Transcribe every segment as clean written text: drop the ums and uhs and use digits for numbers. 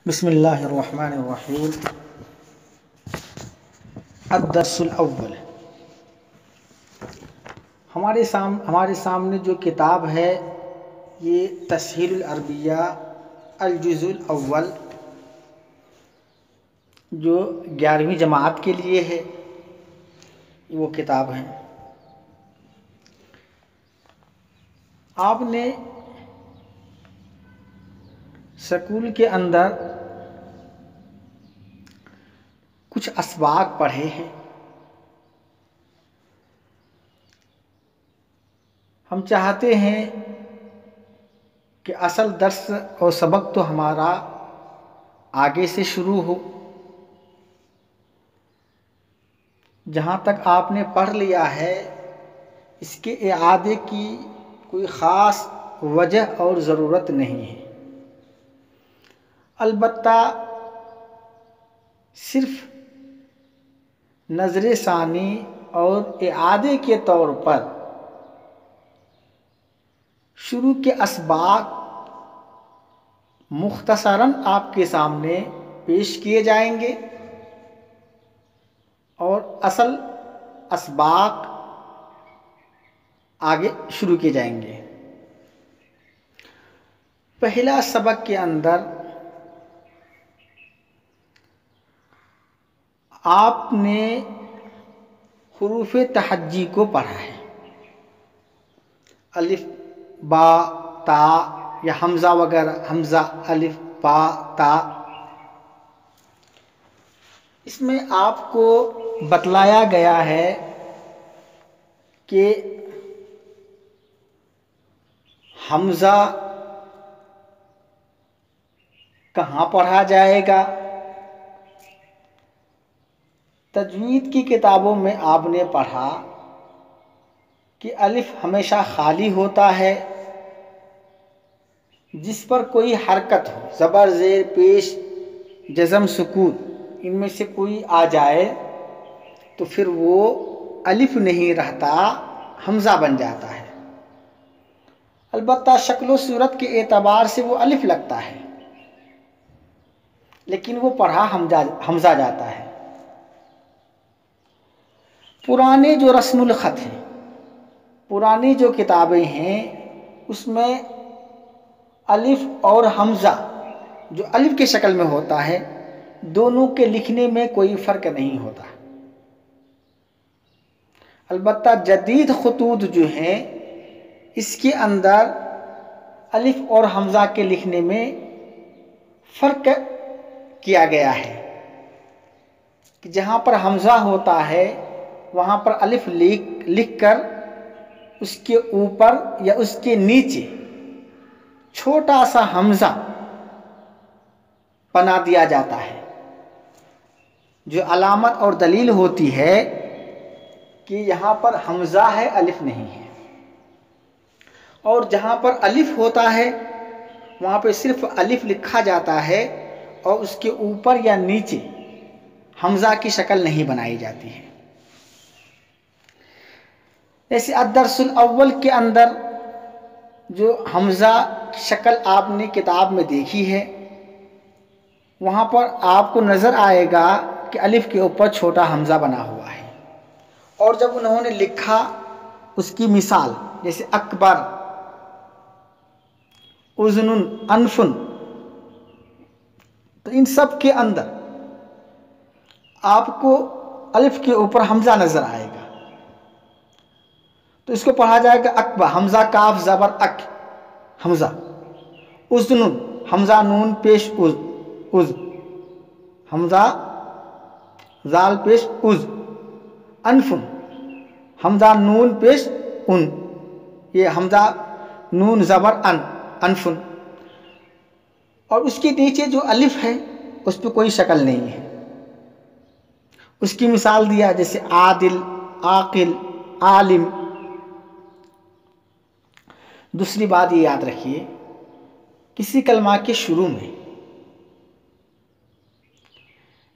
بسم اللہ الرحمن الرحیم۔ الدرس الاول، ہمارے سامنے جو کتاب ہے یہ تسہیل العربیہ الجزء الاول جو 11ویں جماعت کے لیے ہے، وہ کتاب ہے۔ آپ نے سکول کے اندر کچھ اسباق پڑھے ہیں۔ ہم چاہتے ہیں کہ اصل درس اور سبق تو ہمارا آگے سے شروع ہو۔ جہاں تک آپ نے پڑھ لیا ہے اس کے اعادے کی کوئی خاص وجہ اور ضرورت نہیں ہے، البتہ صرف نظر ثانی اور اعادے کے طور پر شروع کے اسباق مختصراً آپ کے سامنے پیش کیے جائیں گے اور اصل اسباق آگے شروع کیے جائیں گے۔ پہلا سبق کے اندر آپ نے حروف تہجی کو پڑھا ہے، الف با تا یا حمزہ وغیرہ، حمزہ الف با تا۔ اس میں آپ کو بتلایا گیا ہے کہ حمزہ کہاں پڑھا جائے گا۔ تجوید کی کتابوں میں آپ نے پڑھا کہ الف ہمیشہ خالی ہوتا ہے، جس پر کوئی حرکت ہو، زبر زیر پیش جزم سکون ان میں سے کوئی آ جائے تو پھر وہ الف نہیں رہتا، حمزہ بن جاتا ہے۔ البتہ شکل و صورت کے اعتبار سے وہ الف لگتا ہے لیکن وہ پڑھا حمزہ جاتا ہے۔ پرانے جو رسم الخط ہیں، پرانی جو کتابیں ہیں، اس میں الف اور حمزہ جو الف کی شکل میں ہوتا ہے دونوں کے لکھنے میں کوئی فرق نہیں ہوتا۔ البتہ جدید خطوط جو ہیں اس کے اندر الف اور حمزہ کے لکھنے میں فرق کیا گیا ہے کہ جہاں پر حمزہ ہوتا ہے وہاں پر الف لکھ کر اس کے اوپر یا اس کے نیچے چھوٹا سا حمزہ بنا دیا جاتا ہے، جو علامت اور دلیل ہوتی ہے کہ یہاں پر حمزہ ہے، الف نہیں ہے۔ اور جہاں پر الف ہوتا ہے وہاں پہ صرف الف لکھا جاتا ہے اور اس کے اوپر یا نیچے حمزہ کی شکل نہیں بنائی جاتی ہے۔ جیسے الدرس الاول کے اندر جو حمزہ کی شکل آپ نے کتاب میں دیکھی ہے، وہاں پر آپ کو نظر آئے گا کہ الف کے اوپر چھوٹا حمزہ بنا ہوا ہے، اور جب انہوں نے لکھا اس کی مثال جیسے اکبر، اذن، انفن، تو ان سب کے اندر آپ کو الف کے اوپر حمزہ نظر آئے گا، تو اس کو پڑھا جائے گا اکبر، حمزہ کاف زبر اک، حمزہ، اذن، حمزہ نون پیش از، حمزہ زال پیش از، انفن، حمزہ نون پیش ان، یہ حمزہ نون زبر ان، انفن۔ اور اس کے نیچے جو الف ہے اس پہ کوئی شکل نہیں ہے۔ اس کی مثال دیا جیسے عادل، عاقل، عالم۔ دوسری بات یہ یاد رکھیے، کسی کلمہ کے شروع میں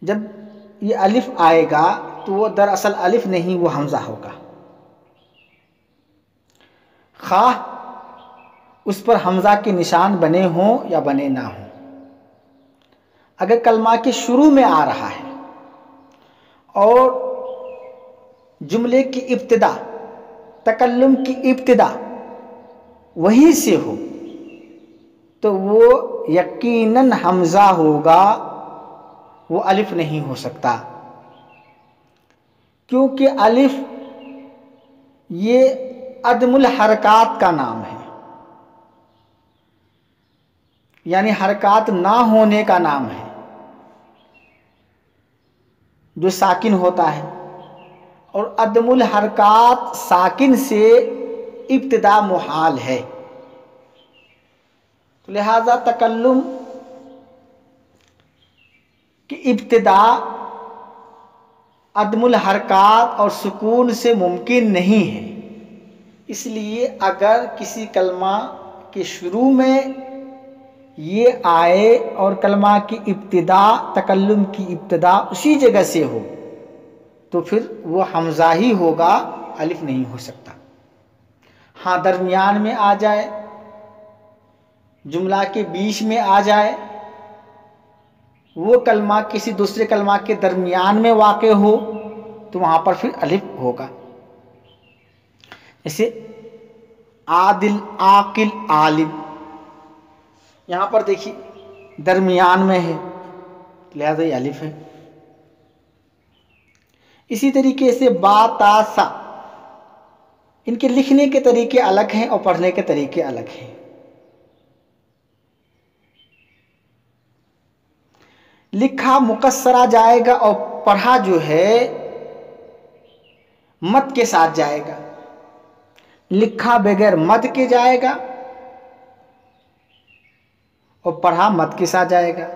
جب یہ الف آئے گا تو وہ دراصل الف نہیں، وہ حمزہ ہوگا، خواہ اس پر حمزہ کے نشان بنے ہوں یا بنے نہ ہوں۔ اگر کلمہ کے شروع میں آ رہا ہے اور جملے کی ابتدا، تکلم کی ابتدا وہیں سے ہو تو وہ یقیناً حمزہ ہوگا، وہ الف نہیں ہو سکتا، کیونکہ الف یہ عدم الحرکات کا نام ہے، یعنی حرکات نہ ہونے کا نام ہے، جو ساکن ہوتا ہے، اور عدم الحرکات ساکن سے ابتدا محال ہے، لہذا تکلم کی ابتدا عدم الحرکات اور سکون سے ممکن نہیں ہے۔ اس لیے اگر کسی کلمہ کے شروع میں یہ آئے اور کلمہ کی ابتدا، تکلم کی ابتدا اسی جگہ سے ہو تو پھر وہ حمزہ ہی ہوگا، الف نہیں ہو سکتا۔ ہاں درمیان میں آ جائے، جملہ کے بیچ میں آ جائے، وہ کلمہ کسی دوسرے کلمہ کے درمیان میں واقع ہو تو وہاں پر پھر الف ہوگا، جیسے عادل، عاقل، عالم، یہاں پر دیکھیے درمیان میں ہے لہذا یہ الف ہے۔ اسی طریقے سے با، تا، سا، ان کے لکھنے کے طریقے الگ ہیں اور پڑھنے کے طریقے الگ ہیں۔ لکھا مکسرہ جائے گا اور پڑھا جو ہے مد کے ساتھ جائے گا، لکھا بغیر مد کے جائے گا اور پڑھا مد کے ساتھ جائے گا۔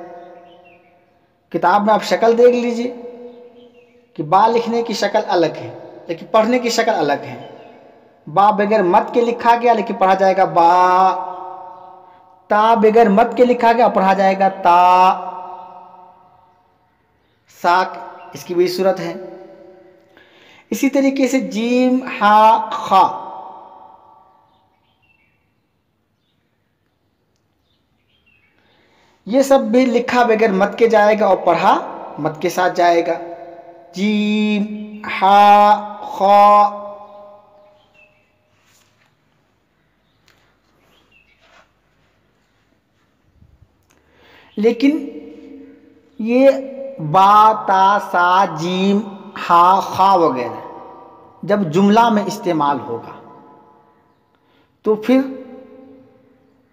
کتاب میں آپ شکل دیکھ لیجئے کہ با لکھنے کی شکل الگ ہے لیکن پڑھنے کی شکل الگ ہے۔ با بغیر مد کے لکھا گیا لیکن پڑھا جائے گا با، تا بغیر مد کے لکھا گیا اور پڑھا جائے گا تا، سا اس کی بھی صورت ہے۔ اسی طریقے سے جیم، ہا، خا، یہ سب بھی لکھا بغیر مد کے جائے گا اور پڑھا مد کے ساتھ جائے گا، جیم، ہا، خا۔ لیکن یہ با، تا، سا، جیم، ہا، خا وغیرہ جب جملہ میں استعمال ہوگا تو پھر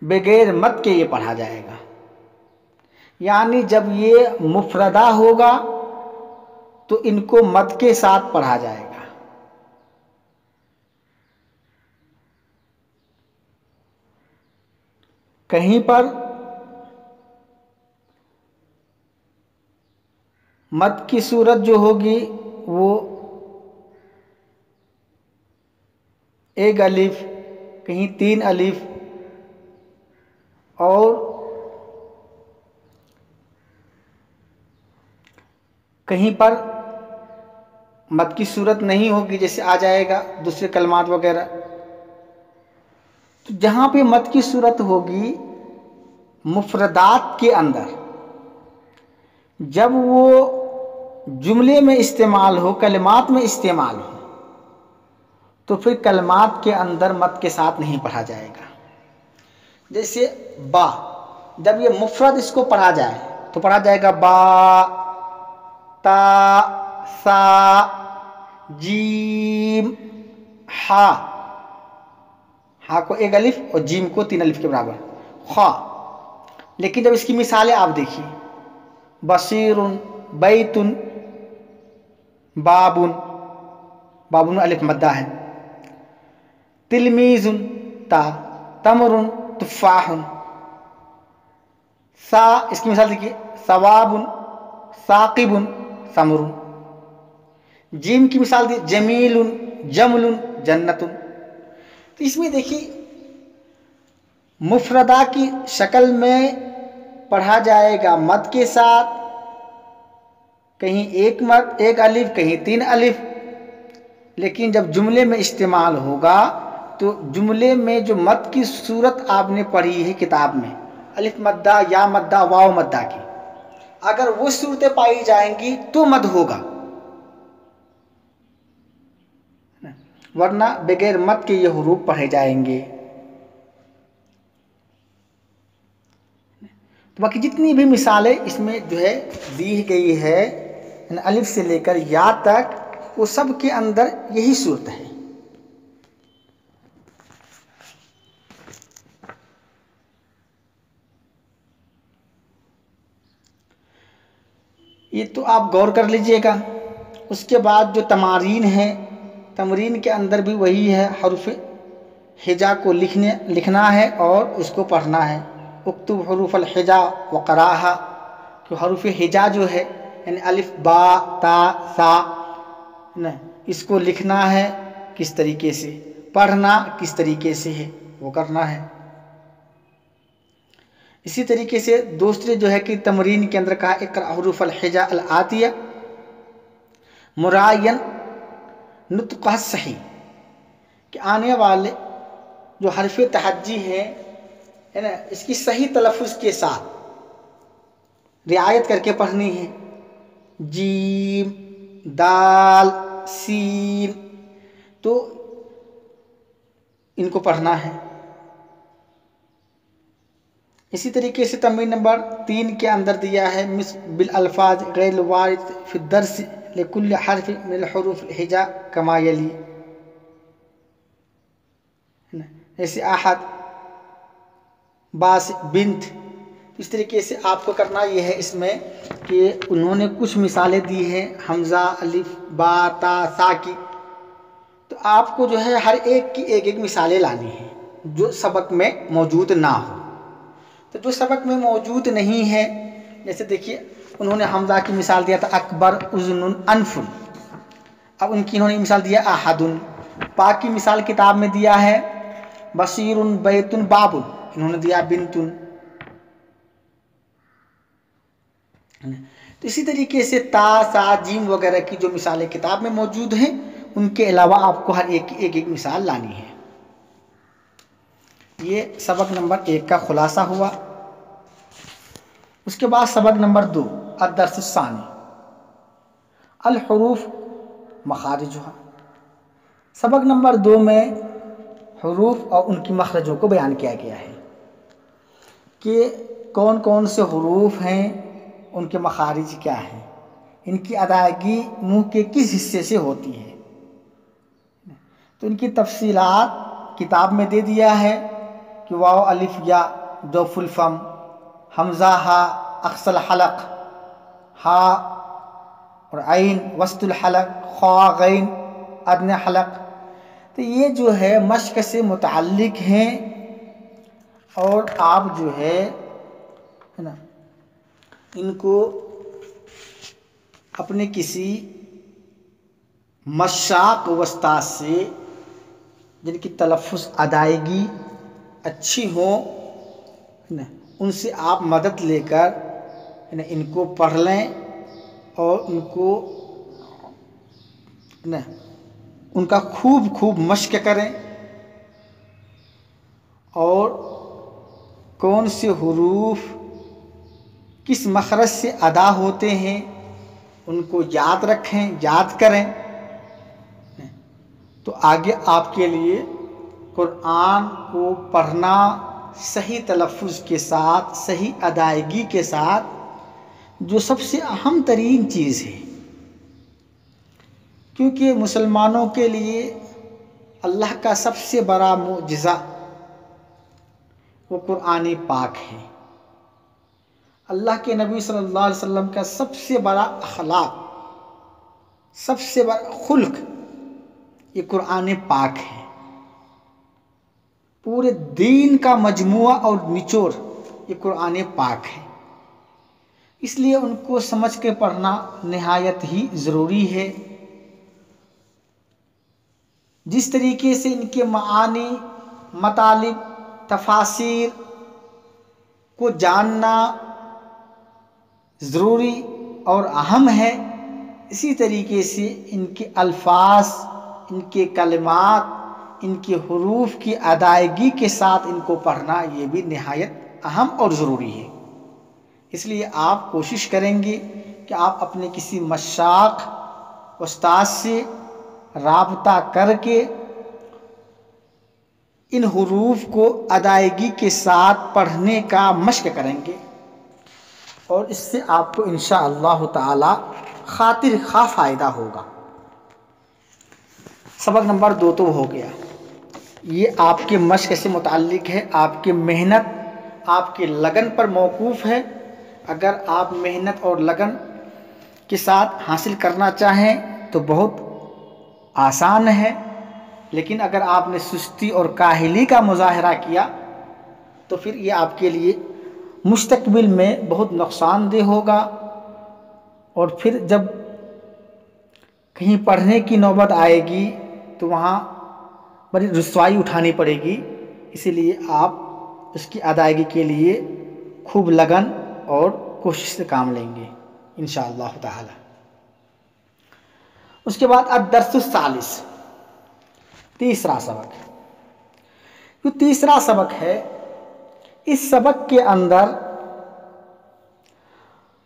بغیر مد کے یہ پڑھا جائے گا، یعنی جب یہ مفردہ ہوگا تو ان کو مد کے ساتھ پڑھا جائے گا۔ کہیں پر مد کی صورت جو ہوگی وہ ایک الف، کہیں 3 الف، اور کہیں پر مد کی صورت نہیں ہوگی، جیسے آ جائے گا دوسرے کلمات وغیرہ۔ تو جہاں پہ مد کی صورت ہوگی مفردات کے اندر، جب وہ جملے میں استعمال ہو، کلمات میں استعمال ہو، تو پھر کلمات کے اندر مد کے ساتھ نہیں پڑھا جائے گا۔ جیسے با، جب یہ مفرد اس کو پڑھا جائے تو پڑھا جائے گا با، تا، سا، جیم، ہا، ہا کو 1 الف اور جیم کو 3 الف کے برابر، خا۔ لیکن جب اس کی مثالیں آپ دیکھیے، بصیر، بیت، باب، باب میں الف مدہ ہے، تلمیذ، تا، تمر، تفاح، سا، اس کی مثال دیکھیے، ثواب، ثاقب، ثمر۔ جیم کی مثال دی، جمیل، جمل، جنت۔ تو اس میں دیکھیے مفردہ کی شکل میں پڑھا جائے گا مد کے ساتھ، کہیں 1 مد، 1 الف، کہیں 3 الف، لیکن جب جملے میں استعمال ہوگا تو جملے میں جو مد کی صورت آپ نے پڑھی ہے کتاب میں، الف مدہ، یا مدہ، واو مدہ کی، اگر وہ صورتیں پائی جائیں گی تو مد ہوگا، ورنہ بغیر مد کے یہ حروف پڑھے جائیں گے۔ تو باقی جتنی بھی مثالیں اس میں جو ہے دی گئی ہے الف سے لے کر یا تک، وہ سب کے اندر یہی صورت ہے۔ یہ تو آپ غور کر لیجئے گا۔ اس کے بعد جو تمارین ہے، تمرین کے اندر بھی وہی ہے، حروف ہجا کو لکھنا ہے اور اس کو پڑھنا ہے۔ اکتب حروف الحجا وقراها، کہ حروف ہجا جو ہے یعنی الف با تا سا، اس کو لکھنا ہے کس طریقے سے، پڑھنا کس طریقے سے ہے وہ کرنا ہے۔ اسی طریقے سے دوسرے جو ہے کہ تمرین کے اندر کہا اقرأ حروف الحجا الآتیہ مراعین نطقہ الصحیح، کہ آنے والے جو حرف تہجی ہے نا، اس کی صحیح تلفظ کے ساتھ رعایت کر کے پڑھنی ہے۔ جیم دال سین، تو ان کو پڑھنا ہے۔ اسی طریقے سے تمرین نمبر 3 کے اندر دیا ہے بالالفاظ غیر الوارد فی الدرس لکل حرف من الحروف الحجا کما یلی، جیسے احد باس بنت، اس طریقے سے آپ کو کرنا یہ ہے اس میں کہ انہوں نے کچھ مثالیں دی ہیں حمزہ الف با تا سا کی، تو آپ کو جو ہے ہر ایک کی ایک ایک مثالیں لانی ہیں جو سبق میں موجود نہ ہو۔ تو جو سبق میں موجود نہیں ہے، جیسے دیکھیے انہوں نے حمزہ کی مثال دیا تھا اکبر اذن انف، اب ان کی انہوں نے مثال دیا احد۔ پا کی مثال کتاب میں دیا ہے بصیر بیت باب، انہوں نے دیا بنت۔ تو اسی طریقے سے تا سا جیم وغیرہ کی جو مثالیں کتاب میں موجود ہیں، ان کے علاوہ آپ کو ہر ایک کی ایک ایک مثال لانی ہے۔ یہ سبق نمبر 1 کا خلاصہ ہوا۔ اس کے بعد سبق نمبر 2 الدرس الثانی الحروف مخارجها، سبق نمبر 2 میں حروف اور ان کی مخرجوں کو بیان کیا گیا ہے کہ کون کون سے حروف ہیں، ان کے مخارج کیا ہیں، ان کی ادائیگی منہ کے کس حصے سے ہوتی ہے۔ تو ان کی تفصیلات کتاب میں دے دیا ہے کہ واو الف یا جوف الفم، حمزہ ہا اقصى الحلق، ہا اور عین وسط الحلق، خا غین ادنى حلق۔ تو یہ جو ہے مشق سے متعلق ہیں، اور آپ جو ہے نا ان کو اپنے کسی مشاق و استاد سے جن کی تلفظ ادائیگی اچھی ہو ان سے آپ مدد لے کر ان کو پڑھ لیں، اور ان کو ان کا خوب مشق کریں، اور کون سے حروف کس مخرج سے ادا ہوتے ہیں ان کو یاد رکھیں، یاد کریں، تو آگے آپ کے لیے قرآن کو پڑھنا صحیح تلفظ کے ساتھ، صحیح ادائیگی کے ساتھ، جو سب سے اہم ترین چیز ہے، کیونکہ مسلمانوں کے لیے اللہ کا سب سے بڑا معجزہ وہ قرآن پاک ہے۔ اللہ کے نبی صلی اللہ علیہ وسلم کا سب سے بڑا اخلاق، سب سے بڑا خلق یہ قرآن پاک ہے۔ پورے دین کا مجموعہ اور نچوڑ یہ قرآن پاک ہے، اس لیے ان کو سمجھ کے پڑھنا نہایت ہی ضروری ہے۔ جس طریقے سے ان کے معانی، مطالب، تفاسیر کو جاننا ضروری اور اہم ہے، اسی طریقے سے ان کے الفاظ، ان کے کلمات، ان کے حروف کی ادائیگی کے ساتھ ان کو پڑھنا یہ بھی نہایت اہم اور ضروری ہے۔ اس لیے آپ کوشش کریں گے کہ آپ اپنے کسی مشاق استاد سے رابطہ کر کے ان حروف کو ادائیگی کے ساتھ پڑھنے کا مشق کریں گے، اور اس سے آپ کو انشاءاللہ تعالی خاطر خواہ فائدہ ہوگا۔ سبق نمبر 2 تو ہو گیا، یہ آپ کے مشق سے متعلق ہے، آپ کی محنت آپ کے لگن پر موقوف ہے۔ اگر آپ محنت اور لگن کے ساتھ حاصل کرنا چاہیں تو بہت آسان ہے، لیکن اگر آپ نے سستی اور کاہلی کا مظاہرہ کیا تو پھر یہ آپ کے لیے مستقبل میں بہت نقصان دہ ہوگا، اور پھر جب کہیں پڑھنے کی نوبت آئے گی تو وہاں بڑی رسوائی اٹھانی پڑے گی۔ اسی لیے آپ اس کی ادائیگی کے لیے خوب لگن اور کوشش سے کام لیں گے انشاءاللہ تعالی۔ اس کے بعد الدرس الثالث، تیسرا سبق۔ جو تیسرا سبق ہے، اس سبق کے اندر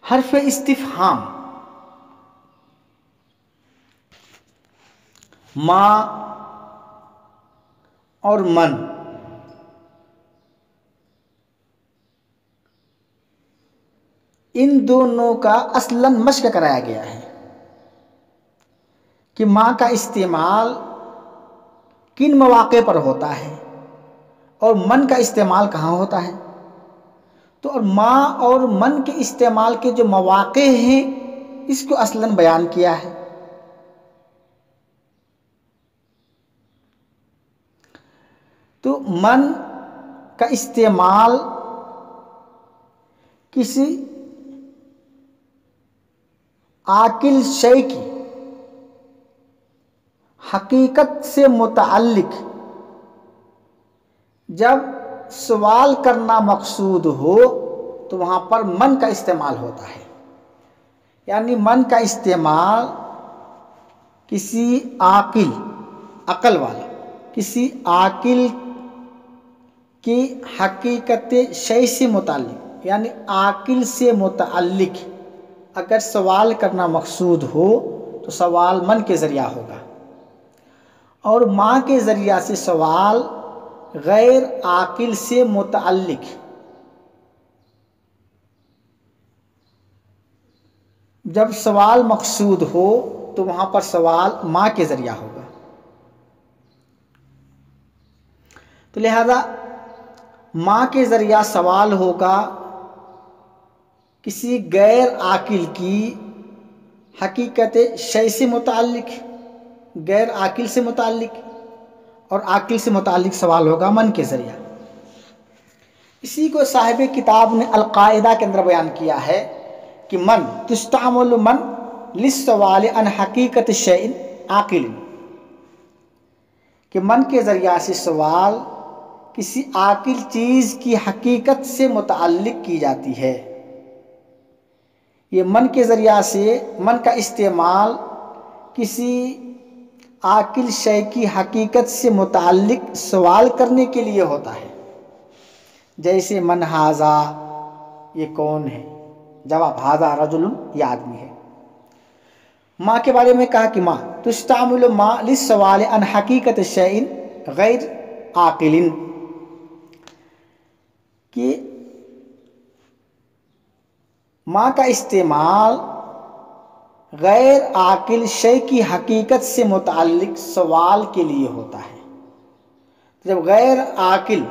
حرف استفہام ما اور من ان دونوں کا اصلاً مشق کرایا گیا ہے کہ ماں کا استعمال کن مواقع پر ہوتا ہے اور من کا استعمال کہاں ہوتا ہے۔ تو اور ماں اور من کے استعمال کے جو مواقع ہیں اس کو اصلاً بیان کیا ہے۔ تو من کا استعمال کسی عاقل شے کی حقیقت سے متعلق جب سوال کرنا مقصود ہو تو وہاں پر من کا استعمال ہوتا ہے، یعنی من کا استعمال کسی عاقل، عقل والا، کسی عاقل کی حقیقت شے سے متعلق، یعنی عاقل سے متعلق اگر سوال کرنا مقصود ہو تو سوال من کے ذریعہ ہوگا، اور ماں کے ذریعہ سے سوال غیر عاقل سے متعلق جب سوال مقصود ہو تو وہاں پر سوال ماں کے ذریعہ ہوگا۔ تو لہذا ماں کے ذریعہ سوال ہوگا کسی غیر عاقل کی حقیقت شے سے متعلق، غیر عاقل سے متعلق، اور عاقل سے متعلق سوال ہوگا من کے ذریعہ۔ اسی کو صاحب کتاب نے القاعدہ کے اندر بیان کیا ہے کہ من تستعمل من للسوال عن حقیقت شیء عاقل، کہ من کے ذریعہ سے سوال کسی عاقل چیز کی حقیقت سے متعلق کی جاتی ہے۔ یہ من کے ذریعہ سے، من کا استعمال کسی عاقل شے کی حقیقت سے متعلق سوال کرنے کے لیے ہوتا ہے، جیسے من ھذا، یہ کون ہے؟ جواب ھذا رجل، یہ آدمی ہے۔ ماں کے بارے میں کہا کہ ماں تستعمل ماں للسوال عن حقیقت شیء غیر عاقل، کہ ماں کا استعمال غیر عاقل شے کی حقیقت سے متعلق سوال کے لیے ہوتا ہے۔ جب غیر عاقل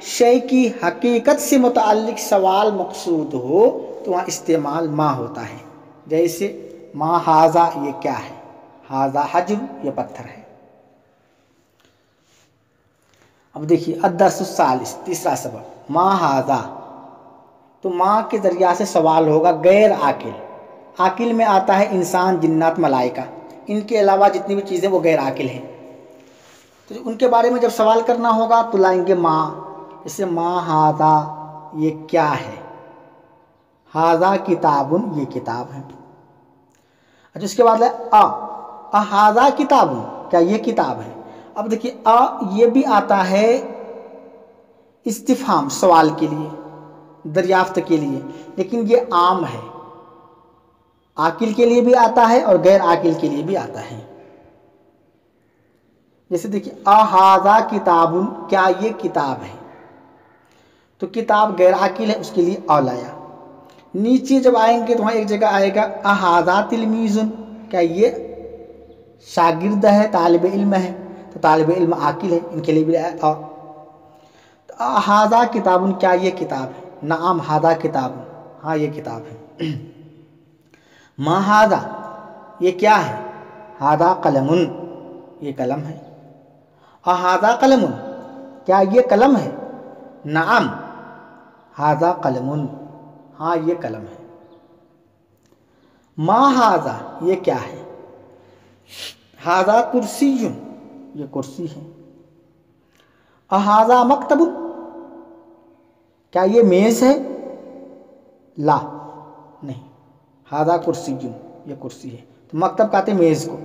شے کی حقیقت سے متعلق سوال مقصود ہو تو وہاں استعمال ماں ہوتا ہے، جیسے ما ھذا، یہ کیا ہے؟ ھذا حجر، یہ پتھر ہے۔ اب دیکھیے الدرس الثالث، تیسرا سبق، ما ھذا، تو ماں کے ذریعہ سے سوال ہوگا غیر عاقل۔ عاقل میں آتا ہے انسان، جنات، ملائکہ، ان کے علاوہ جتنی بھی چیزیں وہ غیر عاقل ہیں، تو ان کے بارے میں جب سوال کرنا ہوگا تو لائیں گے ماں، جیسے ما ھذا، یہ کیا ہے؟ ھذا کتاب، یہ کتاب ہے۔ اچھا اس کے بعد ھذا کتاب، کیا یہ کتاب ہے؟ اب دیکھیے یہ بھی آتا ہے استفہام، سوال کے لیے، دریافت کے لیے، لیکن یہ عام ہے، عاقل کے لیے بھی آتا ہے اور غیر عاقل کے لیے بھی آتا ہے۔ جیسے دیکھیے اہذا کتاب، کیا یہ کتاب ہے، تو کتاب غیر عاقل ہے، اس کے لیے اول آیا۔ نیچے جب آئیں گے تو وہاں ایک جگہ آئے گا اہذا تلمیذ، کیا یہ شاگرد ہے، طالب علم ہے، تو طالب علم عاقل ہے، ان کے لیے بھی آیا۔ اہذا کتاب، کیا یہ کتاب ہے، نعم ھذا کتاب، ہاں یہ کتاب ہے۔ ما ھذا، یہ کیا ہے، ھذا قلم، یہ قلم ہے۔ اھذا قلم، کیا یہ قلم ہے، نعم ھذا قلم، ہاں یہ قلم ہے۔ ما ھذا، یہ کیا ہے، ھذا کرسی، یہ کرسی ہے۔ اھذا مکتب، کیا یہ میز ہے، لا نہیں، ھذا کرسی، یہ کرسی ہے، تو مکتب کہتے ہیں میز کو۔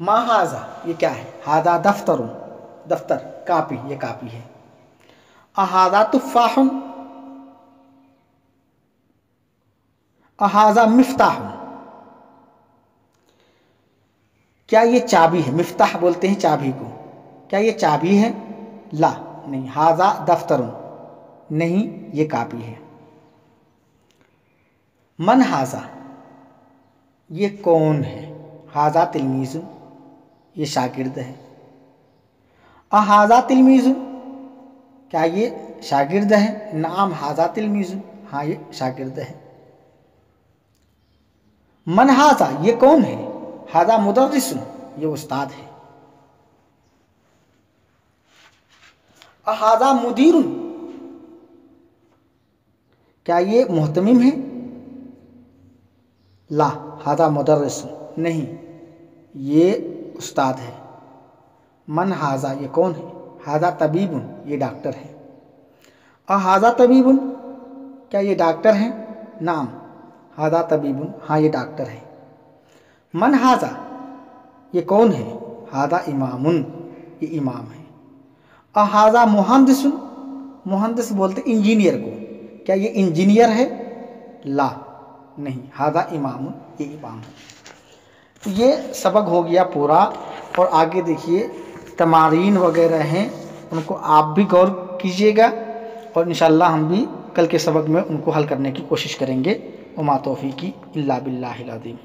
ما ھذا، یہ کیا ہے، ھذا دفتر، دفتر، کاپی، یہ کاپی ہے۔ اھذا تفاح، اھذا مفتاح، کیا یہ چابی ہے، مفتاح بولتے ہیں چابی کو، کیا یہ چابی ہے، لا نہیں، ھذا دفتر، نہیں یہ کاپی ہے۔ من ھذا، یہ کون ہے، ھذا تلمیذ، یہ شاگرد ہے۔ اھذا تلمیذ، کیا یہ شاگرد ہے، نعم ھذا تلمیذ، ہاں یہ شاگرد ہے۔ من ھذا، یہ کون ہے، ھذا مدرس، یہ استاد ہے۔ اھذا مدیر، کیا یہ محتمم ہے، لا ھذا مدرس، نہیں یہ استاد ہے۔ من ھذا، یہ کون ہے، ھذا طبیب، یہ ڈاکٹر ہے۔ اھذا طبیب، کیا یہ ڈاکٹر ہے، نعم ھذا طبیب، ہاں یہ ڈاکٹر ہے۔ من ھذا، یہ کون ہے، ھذا امام، یہ امام ہے۔ اھذا مہندس، مہندس بولتے انجینئر کو، کیا یہ انجینئر ہے، لا نہیں، ھذا امام، یہ امام ہے۔ تو یہ سبق ہو گیا پورا، اور آگے دیکھیے تمارین وغیرہ ہیں، ان کو آپ بھی غور کیجیے گا، اور انشاءاللہ ہم بھی کل کے سبق میں ان کو حل کرنے کی کوشش کریں گے۔ وما توفیقی الا باللہ العظیم۔